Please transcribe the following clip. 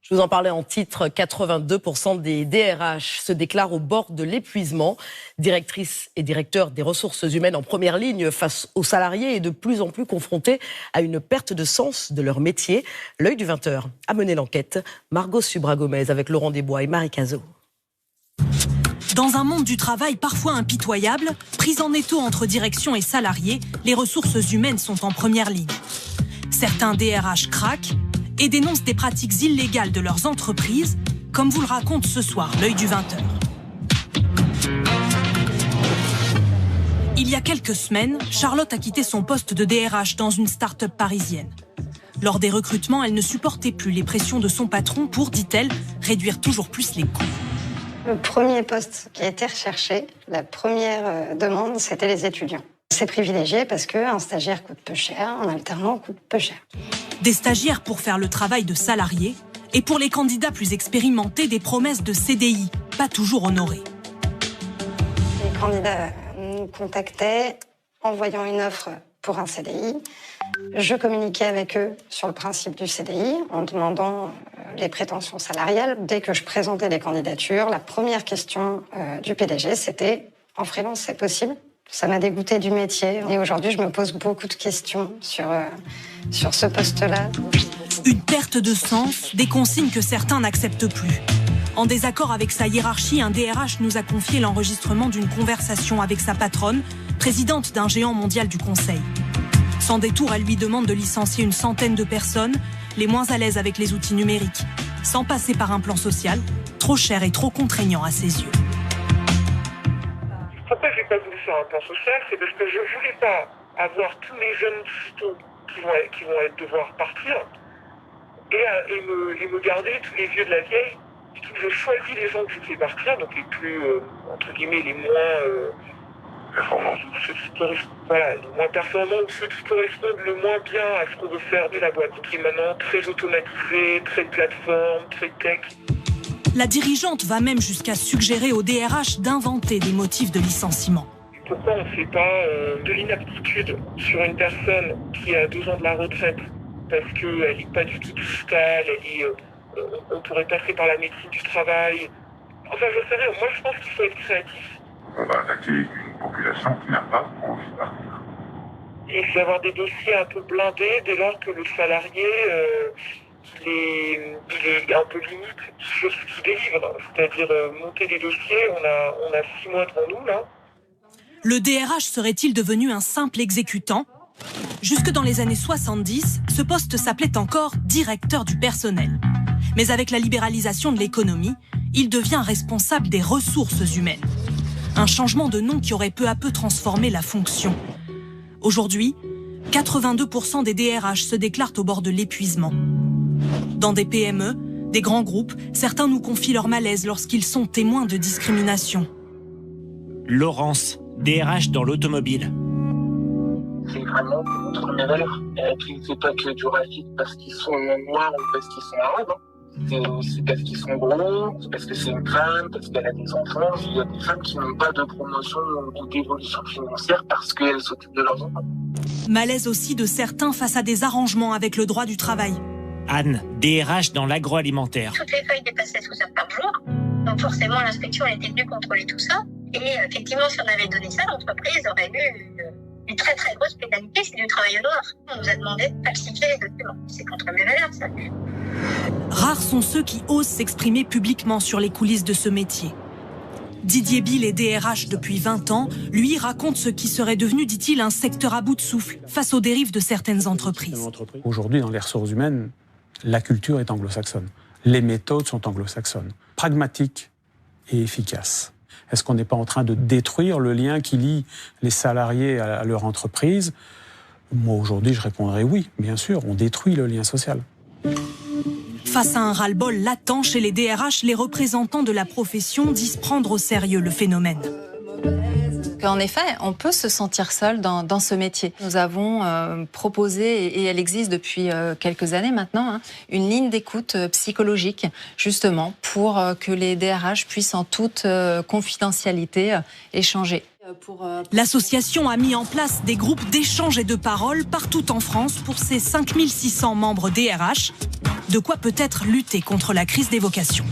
Je vous en parlais en titre, 82% des DRH se déclarent au bord de l'épuisement. Directrices et directeurs des ressources humaines en première ligne face aux salariés et de plus en plus confrontés à une perte de sens de leur métier. L'œil du 20h a mené l'enquête. Margot Subra-Gomez avec Laurent Desbois et Marie Cazot. Dans un monde du travail parfois impitoyable, prise en étau entre direction et salariés, les ressources humaines sont en première ligne. Certains DRH craquent et dénoncent des pratiques illégales de leurs entreprises, comme vous le raconte ce soir l'œil du 20h. Il y a quelques semaines, Charlotte a quitté son poste de DRH dans une start-up parisienne. Lors des recrutements, elle ne supportait plus les pressions de son patron pour, dit-elle, réduire toujours plus les coûts. Le premier poste qui a été recherché, la première demande, c'était les étudiants. C'est privilégié parce qu'un stagiaire coûte peu cher, un alternant coûte peu cher. Des stagiaires pour faire le travail de salariés et pour les candidats plus expérimentés, des promesses de CDI, pas toujours honorées. Les candidats nous contactaient en voyant une offre pour un CDI. Je communiquais avec eux sur le principe du CDI en demandant les prétentions salariales. Dès que je présentais les candidatures, la première question du PDG, c'était « En freelance, c'est possible ?» Ça m'a dégoûté du métier et aujourd'hui, je me pose beaucoup de questions sur ce poste-là. Une perte de sens, des consignes que certains n'acceptent plus. En désaccord avec sa hiérarchie, un DRH nous a confié l'enregistrement d'une conversation avec sa patronne, présidente d'un géant mondial du conseil. Sans détour, elle lui demande de licencier une centaine de personnes, les moins à l'aise avec les outils numériques, sans passer par un plan social, trop cher et trop contraignant à ses yeux. Pourquoi j'ai pas voulu faire un plan social? C'est parce que je voulais pas avoir tous les jeunes fistos qui vont devoir partir et me garder tous les vieux de la vieille. J'ai choisi les gens que je fais partir, donc les plus, entre guillemets, les moins performants, ceux les moins performants, ou ceux qui correspondent le moins bien à ce qu'on veut faire de la boîte, qui est maintenant très automatisé, très plateforme, très tech. La dirigeante va même jusqu'à suggérer au DRH d'inventer des motifs de licenciement. Pourquoi on ne fait pas de l'inaptitude sur une personne qui a 2 ans de la retraite parce qu'elle n'est pas du tout digitale, on pourrait passer par la médecine du travail. Enfin, je sais rien, moi je pense qu'il faut être créatif. On va attaquer une population qui n'a pas envie de partir. Et il faut avoir des dossiers un peu blindés dès lors que le salarié il est un peu limite sur ce qu'il délivre. C'est-à-dire monter des dossiers, on a 6 mois devant nous là. Le DRH serait-il devenu un simple exécutant ? Jusque dans les années 70, ce poste s'appelait encore directeur du personnel. Mais avec la libéralisation de l'économie, il devient responsable des ressources humaines. Un changement de nom qui aurait peu à peu transformé la fonction. Aujourd'hui, 82% des DRH se déclarent au bord de l'épuisement. Dans des PME, des grands groupes, certains nous confient leur malaise lorsqu'ils sont témoins de discrimination. Laurence, DRH dans l'automobile. C'est vraiment contre mes valeurs. Qui ne fait pas que du racisme parce qu'ils sont noirs ou parce qu'ils sont arabes. C'est aussi parce qu'ils sont gros, c'est parce que c'est une femme, parce qu'elle a des enfants. Il y a des femmes qui n'ont pas de promotion ou d'évolution financière parce qu'elles s'occupent de leurs enfants. Malaise aussi de certains face à des arrangements avec le droit du travail. Anne, DRH dans l'agroalimentaire. Toutes les feuilles dépassaient 6 heures par jour. Donc forcément, l'inspection était venue contrôler tout ça. Et effectivement, si on avait donné ça, l'entreprise aurait eu une très très grosse pénalité, c'est du travail noir. On nous a demandé de falsifier les documents. C'est contre mes valeurs, ça. Rares sont ceux qui osent s'exprimer publiquement sur les coulisses de ce métier. Didier Bill est DRH depuis 20 ans. Lui raconte ce qui serait devenu, dit-il, un secteur à bout de souffle face aux dérives de certaines entreprises. Aujourd'hui, dans les ressources humaines, la culture est anglo-saxonne. Les méthodes sont anglo-saxonnes. Pragmatiques et efficaces. Est-ce qu'on n'est pas en train de détruire le lien qui lie les salariés à leur entreprise? Moi, aujourd'hui, je répondrais oui, bien sûr, on détruit le lien social. Face à un ras-le-bol latent chez les DRH, les représentants de la profession disent prendre au sérieux le phénomène. En effet, on peut se sentir seul dans ce métier. Nous avons proposé, et elle existe depuis quelques années maintenant, une ligne d'écoute psychologique, justement, pour que les DRH puissent en toute confidentialité échanger. L'association a mis en place des groupes d'échange et de parole partout en France pour ses 5600 membres DRH. De quoi peut-être lutter contre la crise des vocations.